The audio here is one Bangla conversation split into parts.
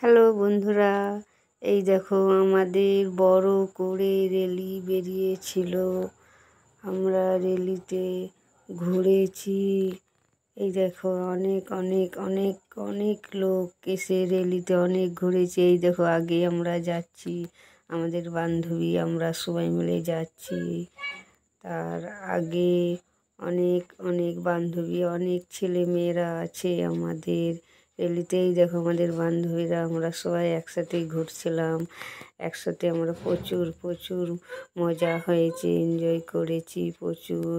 হ্যালো বন্ধুরা, এই দেখো আমাদের বড় করে র্যালি বেরিয়েছিল। আমরা র্যালিতে ঘুরেছি। এই দেখো অনেক অনেক অনেক অনেক লোক এসে র্যালিতে অনেক ঘুরেছে। এই দেখো আগে আমরা যাচ্ছি, আমাদের বান্ধবী আমরা সবাই মিলে যাচ্ছি। তার আগে অনেক অনেক বান্ধবী, অনেক ছেলে মেয়েরা আছে আমাদের র্যালিতেই। দেখো আমাদের বান্ধবীরা, আমরা সবাই একসাথে ঘুরছিলাম। একসাথে আমরা প্রচুর প্রচুর মজা হয়েছে, এনজয় করেছি, প্রচুর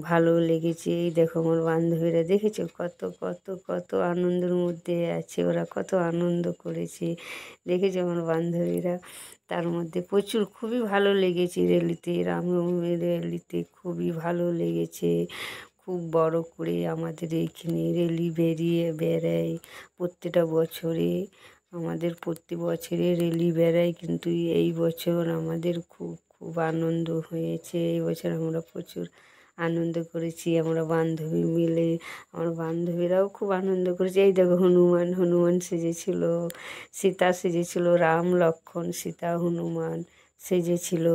ভালো লেগেছে। এই দেখো আমার বান্ধবীরা, দেখেছো কত কত কত আনন্দের মধ্যে আছে, ওরা কত আনন্দ করেছে। দেখেছো আমার বান্ধবীরা, তার মধ্যে প্রচুর খুবই ভালো লেগেছে র্যালিতে, রামনবমীর র্যালিতে খুবই ভালো লেগেছে। খুব বড় করে আমাদের এইখানে র্যালি বেড়ায় প্রত্যেকটা বছরে। আমাদের প্রতি বছরে র্যালি বেড়ায়, কিন্তু এই বছর আমাদের খুব খুব আনন্দ হয়েছে। এই বছর আমরা প্রচুর আনন্দ করেছি আমরা বান্ধবী মিলে। আমার বান্ধবীরাও খুব আনন্দ করেছে। এই দেখো হনুমান হনুমান সেজেছিল, সীতা সেজেছিল, রাম লক্ষ্মণ সীতা হনুমান সেজেছিল।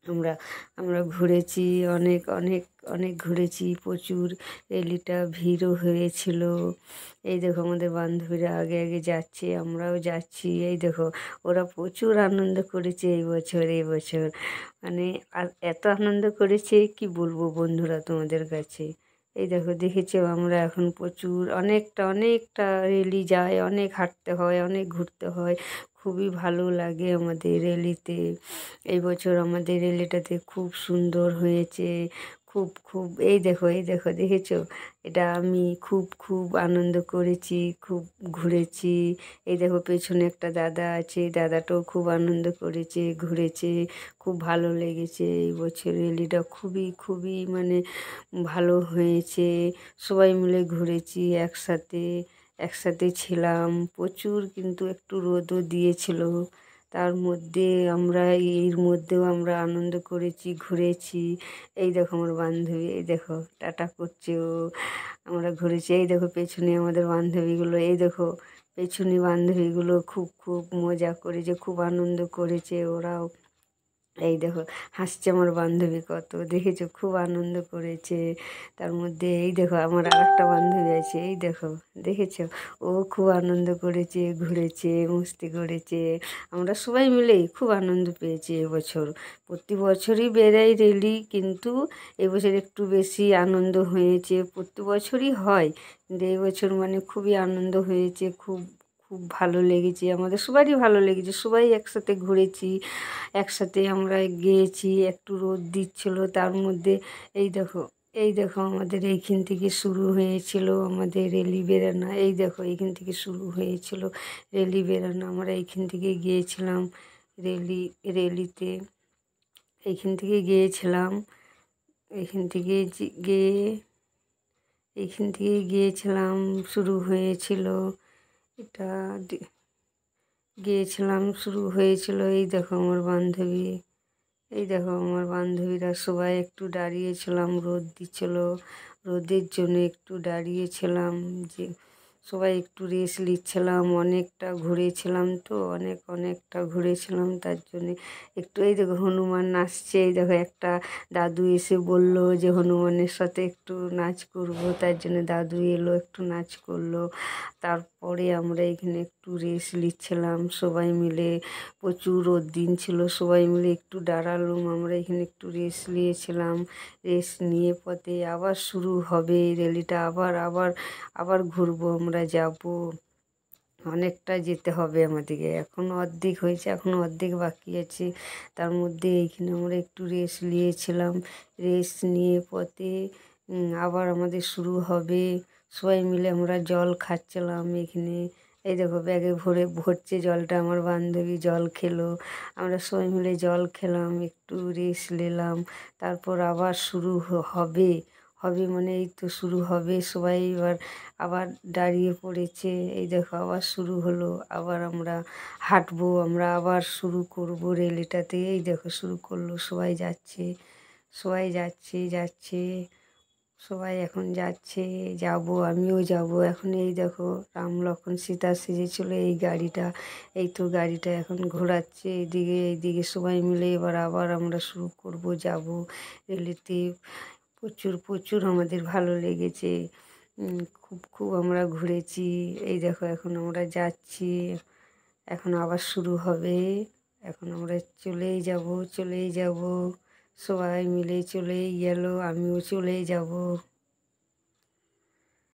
আমরা আমরা ঘুরেছি, অনেক অনেক অনেক ঘুরেছি, প্রচুর র্যালিটা ভিড়ও হয়েছিল। এই দেখো আমাদের বান্ধবীরা আগে আগে যাচ্ছে, আমরাও যাচ্ছি। এই দেখো ওরা প্রচুর আনন্দ করেছে এই বছর মানে আর এত আনন্দ করেছে কি বলবো বন্ধুরা তোমাদের কাছে। এই দেখো দেখেছো, আমরা এখন প্রচুর অনেকটা অনেকটা র্যালি যায়, অনেক হাঁটতে হয়, অনেক ঘুরতে হয়। খুবই ভালো লাগে আমাদের র্যালিতে। এই বছর আমাদের র্যালিটাতে খুব সুন্দর হয়েছে। খুব খুব এই দেখো এই দেখো দেখেছো, এটা আমি খুব খুব আনন্দ করেছি, খুব ঘুরেছি। এই দেখো পেছনে একটা দাদা আছে, দাদাটাও খুব আনন্দ করেছে, ঘুরেছে, খুব ভালো লেগেছে। এই বছর র্যালিটা খুবই খুবই মানে ভালো হয়েছে। সবাই মিলে ঘুরেছি একসাথে, একসাথে ছিলাম প্রচুর, কিন্তু একটু রোদও দিয়েছিল। তার মধ্যে আমরা এর মধ্যেও আমরা আনন্দ করেছি, ঘুরেছি। এই দেখো আমার বান্ধবী, এই দেখো টাটা করছে ও। আমরা ঘুরেছি, এই দেখো পেছনে আমাদের বান্ধবীগুলো, এই দেখো পেছনে বান্ধবীগুলো খুব খুব মজা করেছে, খুব আনন্দ করেছে ওরাও। এই দেখো হাসছে আমার বান্ধবী কত, দেখেছো খুব আনন্দ করেছে। তার মধ্যে এই দেখো আমার আর একটা বান্ধবী আছে, এই দেখো দেখেছো, ও খুব আনন্দ করেছে, ঘুরেছে, মস্তি করেছে। আমরা সবাই মিলেই খুব আনন্দ পেয়েছি এবছর। প্রতি বছরই বেড়াই র্যালি, কিন্তু এবছর একটু বেশি আনন্দ হয়েছে। প্রতি বছরই হয়, কিন্তু এই বছর মানে খুবই আনন্দ হয়েছে, খুব খুব ভালো লেগেছে। আমাদের সবারই ভালো লেগেছে, সবাই একসাথে ঘুরেছি, একসাথে আমরা গিয়েছি। একটু রোদ দিচ্ছিল, তার মধ্যে এই দেখো এই দেখো আমাদের এইখান থেকে শুরু হয়েছিল আমাদের র্যালি বেরানো। এই দেখো এইখান থেকে শুরু হয়েছিল র্যালি বেরানো, আমরা এইখান থেকে গিয়েছিলাম র্যালিতে। এইখান থেকে গিয়েছিলাম, এইখান থেকে গিয়ে এইখান থেকে গিয়েছিলাম, শুরু হয়েছিল এটা, গিয়েছিলাম শুরু হয়েছিল। এই দেখো আমার বান্ধবী, এই দেখো আমার বান্ধবীরা সবাই একটু দাঁড়িয়েছিলাম, রোদ দিচ্ছিল, রোদের জন্য একটু দাঁড়িয়েছিলাম, যে সবাই একটু রেস্ট নিচ্ছিলাম। অনেকটা ঘুরেছিলাম তো, অনেকটা ঘুরেছিলাম, তার জন্যে একটু। এই দেখো হনুমান নাচছে, এই দেখো একটা দাদু এসে বলল যে হনুমানের সাথে একটু নাচ করব, তার জন্য দাদু এলো, একটু নাচ করলো। তারপরে আমরা এখানে একটু রেস্ট নিচ্ছিলাম সবাই মিলে। প্রচুর রোদ দিন ছিল, সবাই মিলে একটু দাঁড়ালাম, আমরা এখানে একটু রেস্ট নিয়েছিলাম। রেস্ট নিয়ে পথে আবার শুরু হবে র্যালিটা, আবার আবার আবার ঘুরবো, আমরা যাব। অনেকটা যেতে হবে আমাদেরকে, এখনও অর্ধেক হয়েছে, এখনও অর্ধেক বাকি আছে। তার মধ্যে এইখানে আমরা একটু রেস্ট নিয়েছিলাম। রেস্ট নিয়ে পথে আবার আমাদের শুরু হবে। সবাই মিলে আমরা জল খাচ্ছিলাম এখানে। এই দেখো ব্যাগে ভরছে জলটা, আমার বান্ধবী জল খেলো, আমরা সবাই মিলে জল খেলাম, একটু রেস্ট নিলাম। তারপর আবার শুরু হবে, হবে মানে এই তো শুরু হবে। সবাই এবার আবার দাঁড়িয়ে পড়েছে, এই দেখো আবার শুরু হলো, আবার আমরা হাঁটবো, আমরা আবার শুরু করবো র্যালিটাতে। এই দেখো শুরু করলো, সবাই যাচ্ছে, সবাই যাচ্ছে যাচ্ছে, সবাই এখন যাচ্ছে, যাব, আমিও যাব। এখন এই দেখো রাম লক্ষ্মণ সীতা সেজেছিল এই গাড়িটা, এই তো গাড়িটা এখন ঘোরাচ্ছে এইদিকে সবাই মিলে। এবার আবার আমরা শুরু করব, যাব রেলেতে। প্রচুর প্রচুর আমাদের ভালো লেগেছে। খুব খুব আমরা ঘুরেছি। এই দেখো এখন আমরা যাচ্ছি, এখন আবার শুরু হবে। এখন আমরা চলেই যাব, চলেই যাব। সবাই মিলে চলেই গেল, আমিও চলেই যাব।